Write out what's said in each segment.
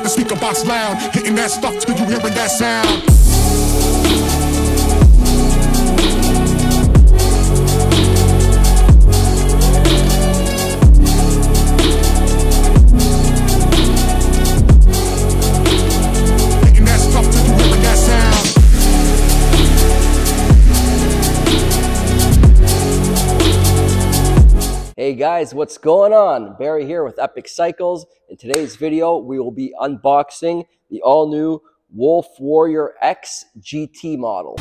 the speaker box loud, hitting that stuff till you hearing that sound. Hey guys, what's going on? Barry here with Epic Cycles. In today's video, we will be unboxing the all-new Wolf Warrior X GT model.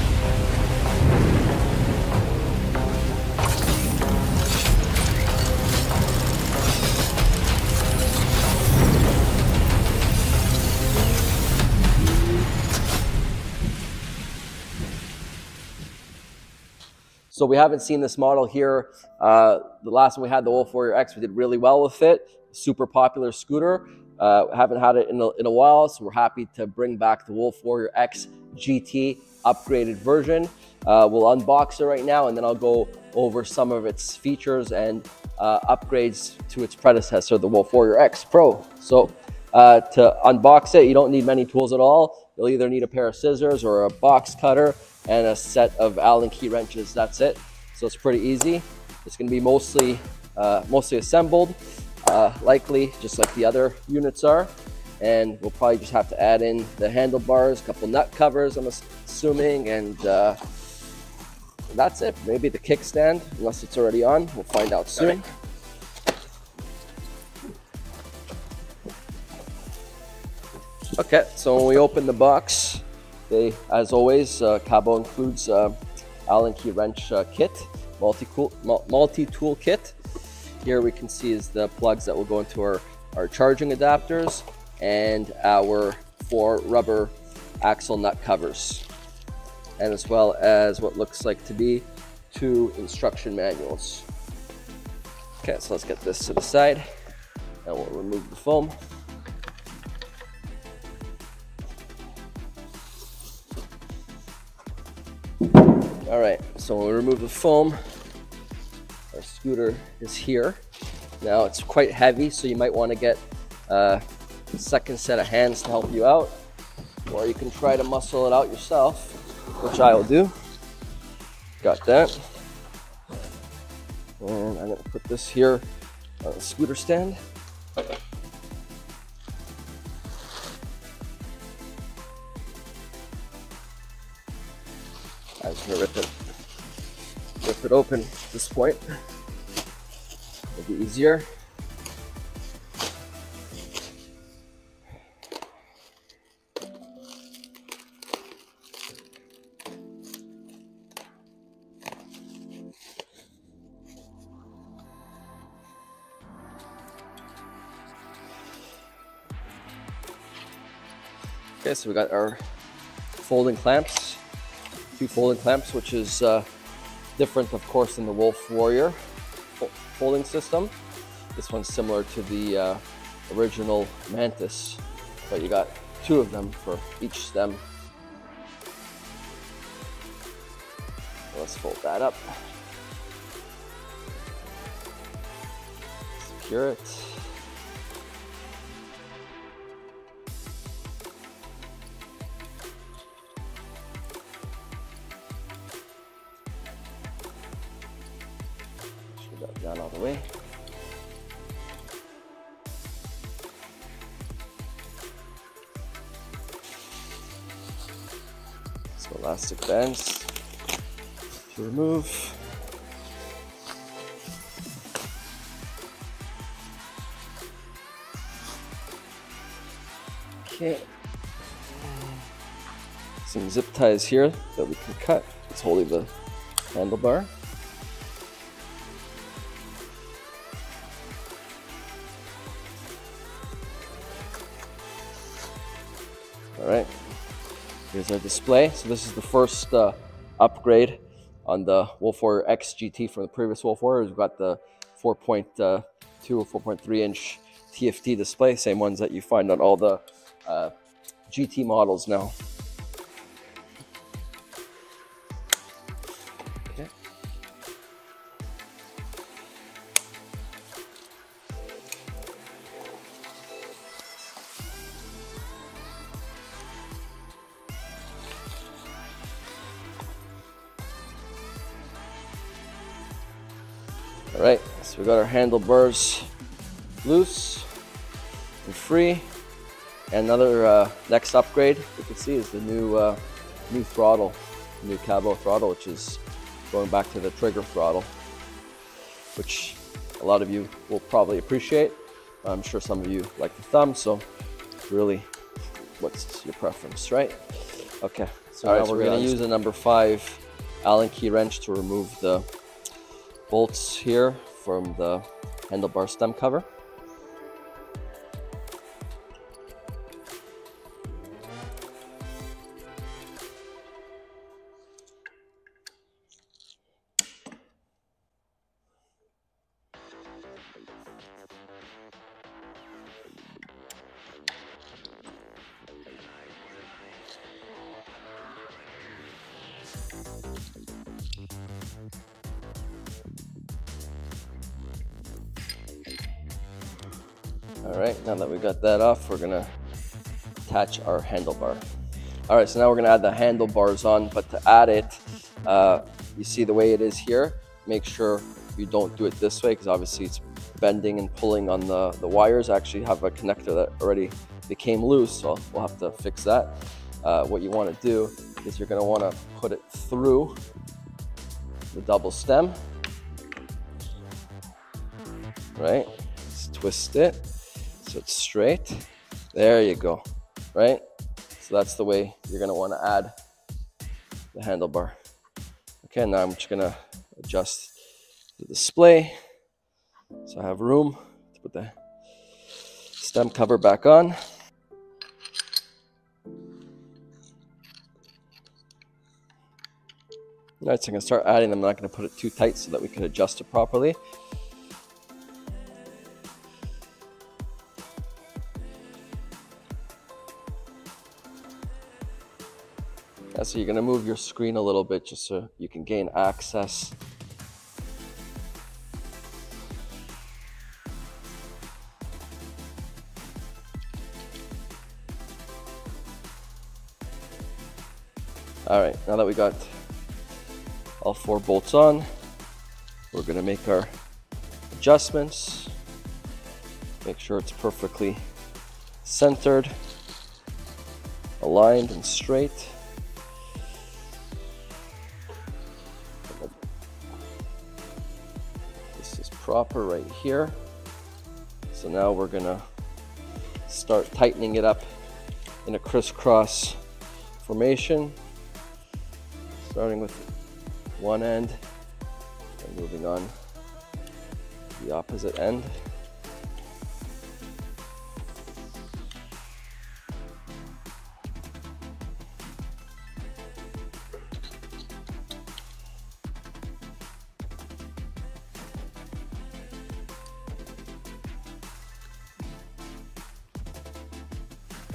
So we haven't seen this model here. The last time we had the Wolf Warrior X, we did really well with it. Super popular scooter. Haven't had it in a while, so we're happy to bring back the Wolf Warrior X GT upgraded version. We'll unbox it right now, and then I'll go over some of its features and upgrades to its predecessor, the Wolf Warrior X Pro. So to unbox it, you don't need many tools at all. You'll either need a pair of scissors or a box cutter and a set of Allen key wrenches. That's it. So it's pretty easy. It's going to be mostly assembled, likely just like the other units are. And we'll probably just have to add in the handlebars, a couple nut covers, I'm assuming, and that's it. Maybe the kickstand, unless it's already on. We'll find out soon. Okay, so when we open the box, as always, Kaabo includes Allen key wrench kit, multi-tool kit. Here we can see is the plugs that will go into our charging adapters and our 4 rubber axle nut covers, and as well as what looks like to be 2 instruction manuals. Okay, so let's get this to the side and we'll remove the foam. All right, so when we remove the foam, our scooter is here. Now it's quite heavy, so you might want to get a second set of hands to help you out, or you can try to muscle it out yourself, which I will do. Got that. And I'm going to put this here on the scooter stand. I'm just gonna rip it open at this point. It'll be easier. Okay, so we got our folding clamps. 2 folding clamps, which is different, of course, than the Wolf Warrior folding system. This one's similar to the original Mantis, but you got 2 of them for each stem. So let's fold that up. Secure it. Down all the way. Some elastic bands to remove. Okay. Some zip ties here that we can cut. It's holding the handlebar. All right, here's our display. So this is the first upgrade on the Wolf Warrior X GT from the previous Wolf Warrior. We've got the 4.2 or 4.3 inch TFT display, same ones that you find on all the GT models now. Okay. So we got our handlebars loose and free. And another next upgrade you can see is the new throttle, the new Kaabo throttle, which is going back to the trigger throttle, which a lot of you will probably appreciate. I'm sure some of you like the thumb, so really, what's your preference, right? Okay, so now we're going to use a number 5 Allen key wrench to remove the bolts here from the handlebar stem cover. All right, now that we got that off, we're gonna attach our handlebar. All right, so now we're gonna add the handlebars on, but to add it, you see the way it is here, make sure you don't do it this way, because obviously it's bending and pulling on the wires. I actually have a connector that already became loose, so we'll have to fix that. What you wanna do is you're gonna wanna put it through the double stem, right? Just twist it so it's straight. There you go, right? So that's the way you're gonna wanna add the handlebar. Okay, now I'm just gonna adjust the display so I have room to put the stem cover back on. All right, so I'm gonna start adding them. I'm not gonna put it too tight so that we can adjust it properly. Yeah, so you're gonna move your screen a little bit just so you can gain access. All right, now that we got all 4 bolts on, we're gonna make our adjustments. Make sure it's perfectly centered, aligned and straight. This is proper right here. So now we're gonna start tightening it up in a crisscross formation, starting with one end and moving on to the opposite end.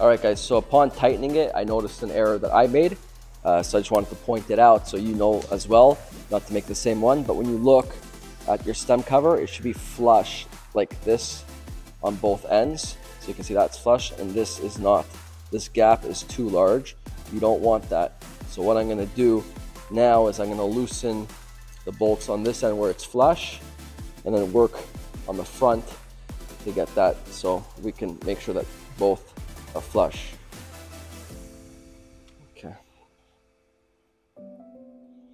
All right, guys, so upon tightening it, I noticed an error that I made. So I just wanted to point it out so you know as well, not to make the same one. But when you look at your stem cover, it should be flush like this on both ends. So you can see that's flush, and this is not. This gap is too large. You don't want that. So what I'm gonna do now is I'm gonna loosen the bolts on this end where it's flush, and then work on the front to get that so we can make sure that both are flush. Okay.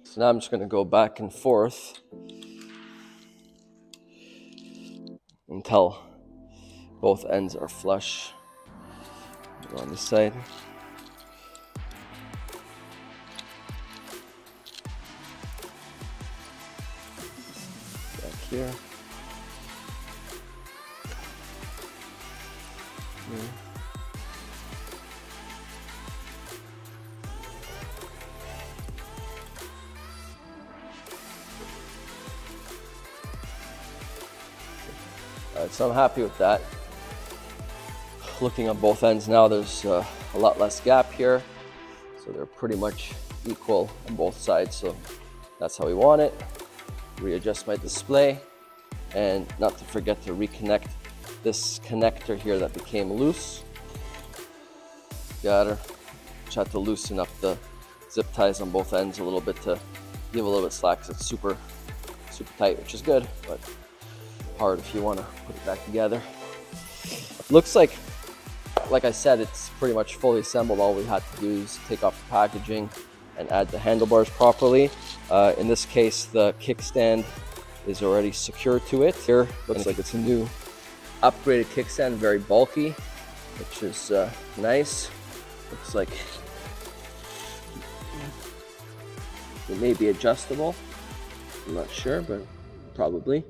So now I'm just going to go back and forth until both ends are flush. Go on this side. Back here. Here. All right, so I'm happy with that. Looking on both ends now, there's a lot less gap here. So they're pretty much equal on both sides. So that's how we want it. Readjust my display, and not to forget to reconnect this connector here that became loose. Just have to loosen up the zip ties on both ends a little bit to give a little bit slack, because it's super tight, which is good, but part if you want to put it back together. Looks like I said, it's pretty much fully assembled. All we had to do is take off the packaging and add the handlebars properly. In this case, the kickstand is already secured to it. Here, looks like it's a new upgraded kickstand, very bulky, which is nice. Looks like it may be adjustable. I'm not sure, but probably.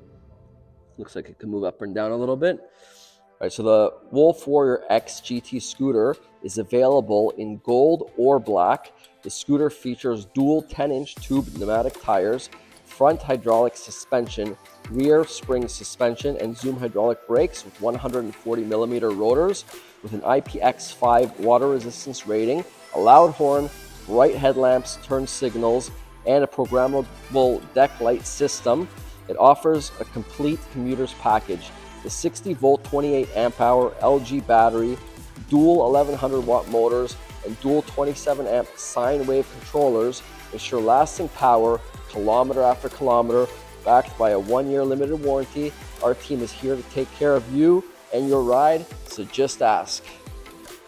Looks like it can move up and down a little bit. All right, so the Wolf Warrior X GT scooter is available in gold or black. The scooter features dual 10-inch tube pneumatic tires, front hydraulic suspension, rear spring suspension, and zoom hydraulic brakes with 140mm rotors with an IPX5 water resistance rating, a loud horn, bright headlamps, turn signals, and a programmable deck light system. It offers a complete commuter's package. The 60-volt, 28-amp-hour LG battery, dual 1100-watt motors, and dual 27-amp sine wave controllers ensure lasting power kilometer after kilometer, backed by a 1-year limited warranty. Our team is here to take care of you and your ride, so just ask.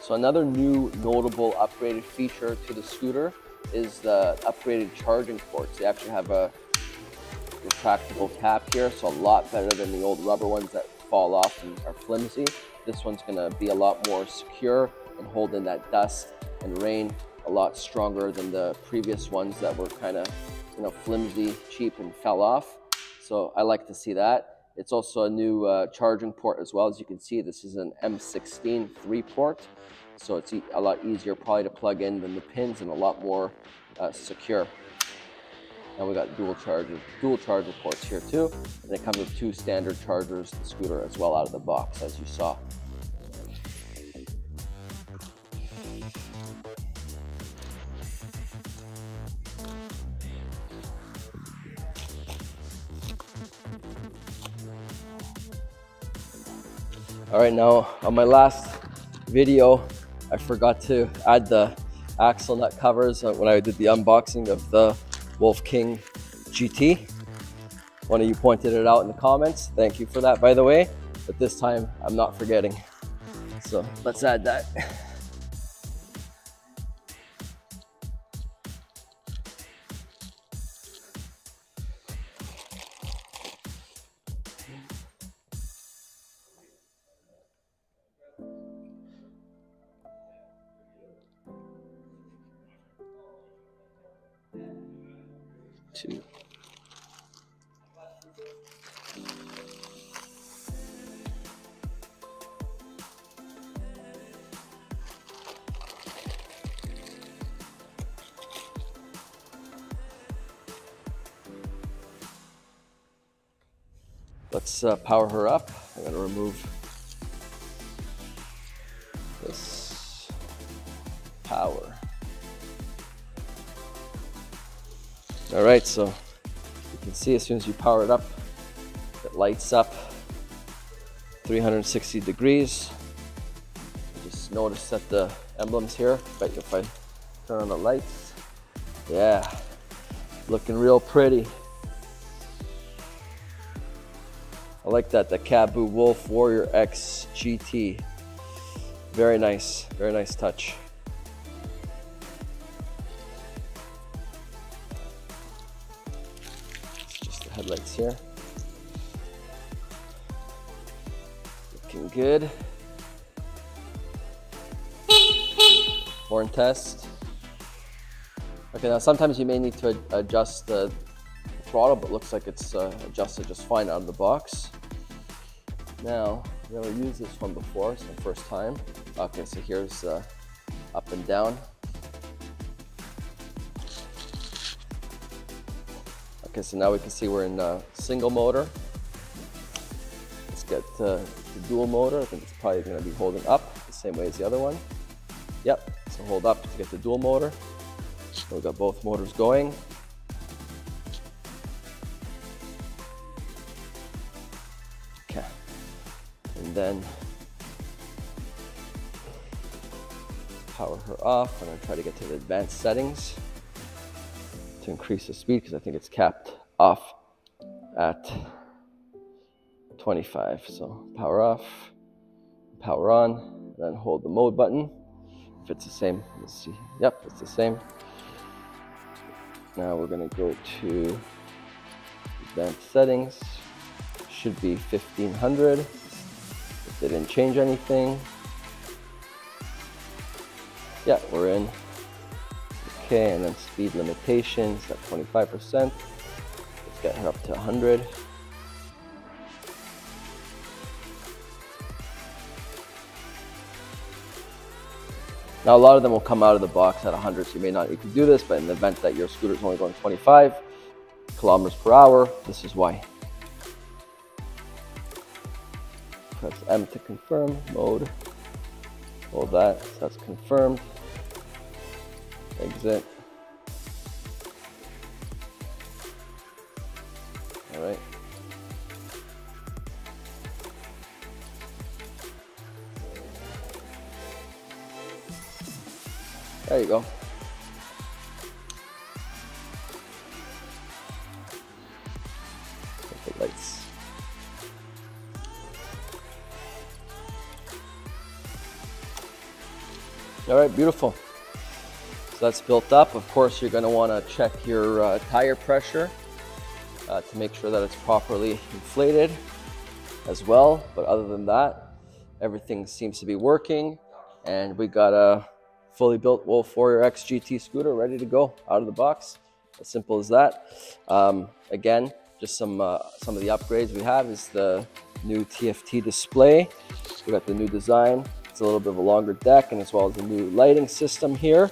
So another new notable upgraded feature to the scooter is the upgraded charging ports. They actually have a retractable cap here, so a lot better than the old rubber ones that fall off and are flimsy. This one's gonna be a lot more secure and hold in that dust and rain a lot stronger than the previous ones that were kind of, you know, flimsy, cheap, and fell off. So I like to see that. It's also a new charging port as well. As you can see, this is an M16 3-port, so it's a lot easier probably to plug in than the pins, and a lot more secure. And we got dual charger ports here too, and it comes with 2 standard chargers, the scooter as well, out of the box, as you saw. All right, now on my last video, I forgot to add the axle nut covers when I did the unboxing of the Wolf King GT. One of you pointed it out in the comments. Thank you for that, by the way. But this time, I'm not forgetting. So let's add that. Two. Let's power her up. I'm going to remove this power. All right, so you can see as soon as you power it up, it lights up 360 degrees. Just notice that the emblems here, but if I turn on the lights, yeah, looking real pretty. I like that, the Kaabo Wolf Warrior X GT. Very nice touch. It's just the headlights here. Looking good. Horn test. Okay, now sometimes you may need to adjust the throttle, but looks like it's adjusted just fine out of the box. Now, I've never used this one before, it's my first time. Okay, so here's up and down. Okay, so now we can see we're in single motor. Let's get the dual motor. I think it's probably going to be holding up the same way as the other one. Yep, so hold up to get the dual motor. So we've got both motors going. Okay, and then power her off. I'm going to try to get to the advanced settings to increase the speed because I think it's capped off at 25. So power off, power on, and then hold the mode button. If it's the same, let's see. Yep, it's the same. Now we're gonna go to advanced settings. Should be 1500. If they didn't change anything. Yeah, we're in. Okay, and then speed limitations at 25%. Let's get her up to 100. Now, a lot of them will come out of the box at 100, so you may not need to do this, but in the event that your scooter is only going 25 kilometers per hour, this is why. Press M to confirm mode. Hold that, so that's confirmed. Exit. All right. There you go. Get the lights. All right, beautiful. So that's built up. Of course, you're going to want to check your tire pressure to make sure that it's properly inflated as well. But other than that, everything seems to be working, and we got a fully built Wolf Warrior X GT scooter ready to go out of the box. As simple as that. Again, just some of the upgrades we have is the new TFT display. We got the new design. It's a little bit of a longer deck, and as well as the new lighting system here.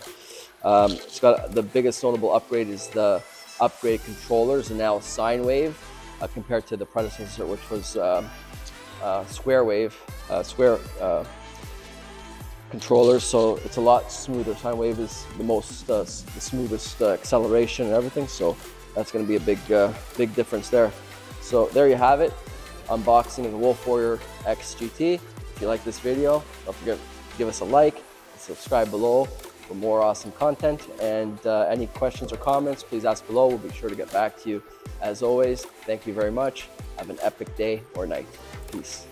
It's got the biggest notable upgrade is the upgrade controllers, and now sine wave compared to the predecessor, which was square wave, controllers. So it's a lot smoother. Sine wave is the smoothest acceleration and everything. So that's going to be a big difference there. So there you have it, unboxing of the Wolf Warrior X GT. If you like this video, don't forget to give us a like, subscribe below for more awesome content, and any questions or comments, please ask below. We'll be sure to get back to you. As always, thank you very much. Have an epic day or night. Peace.